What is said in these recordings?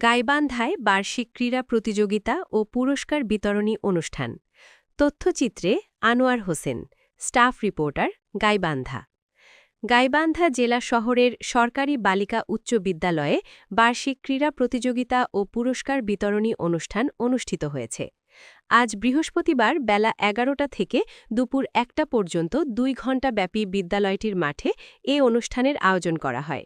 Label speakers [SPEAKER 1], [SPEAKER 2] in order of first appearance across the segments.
[SPEAKER 1] গাইবান্ধায় বার্ষিক ক্রীড়া প্রতিযোগিতা ও পুরস্কার বিতরণী অনুষ্ঠান। তথ্যচিত্রে আনোয়ার হোসেন, স্টাফ রিপোর্টার, গাইবান্ধা। গাইবান্ধা জেলা শহরের সরকারি বালিকা উচ্চ বিদ্যালয়ে বার্ষিক ক্রীড়া প্রতিযোগিতা ও পুরস্কার বিতরণী অনুষ্ঠান অনুষ্ঠিত হয়েছে। আজ বৃহস্পতিবার বেলা ১১টা থেকে দুপুর ১টা পর্যন্ত ২ ঘণ্টাব্যাপী বিদ্যালয়টির মাঠে এ অনুষ্ঠানের আয়োজন করা হয়।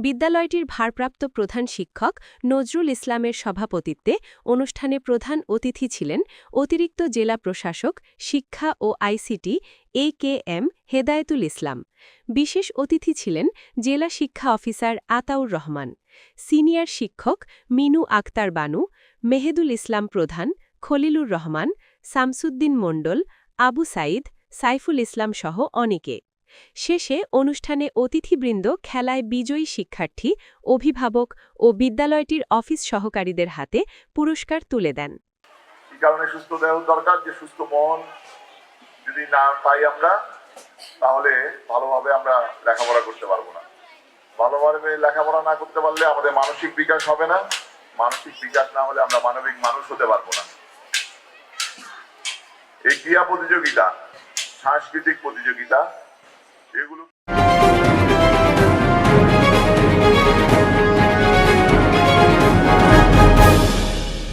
[SPEAKER 1] বিদ্যালয়টির ভারপ্রাপ্ত প্রধান শিক্ষক নজরুল ইসলামের সভাপতিত্বে অনুষ্ঠানে প্রধান অতিথি ছিলেন অতিরিক্ত জেলা প্রশাসক শিক্ষা ও আইসিটি AKM হেদায়েতুল ইসলাম। বিশেষ অতিথি ছিলেন জেলা শিক্ষা অফিসার আতাউর রহমান, সিনিয়র শিক্ষক মিনু আক্তার বানু, মেহেদুল ইসলাম প্রধান, খলিলুর রহমান, শামসুদ্দিন মণ্ডল, আবু সাইদ, সাইফুল ইসলাম সহ অনেকে। শেষে অনুষ্ঠানে অতিথিবৃন্দ খেলায় বিজয়ী শিক্ষার্থী, অভিভাবক ও বিদ্যালয়টির অফিস সহকারীদের হাতে পুরস্কার তুলে দেন।
[SPEAKER 2] এই কারণে সুস্থ দেহ দরকার, যে সুস্থ মন যদি না পাই আমরা, তাহলে ভালোভাবে আমরা লেখাপড়া করতে পারবো না। ভালোভাবে লেখাপড়া না করতে পারলে আমাদের মানসিক বিকাশ হবে না, মানসিক বিকাশ না হলে আমরা মানবিক মানুষ হতে পারবো না। এই ক্রীড়া প্রতিযোগিতা, সাংস্কৃতিক প্রতিযোগিতা, এগুলো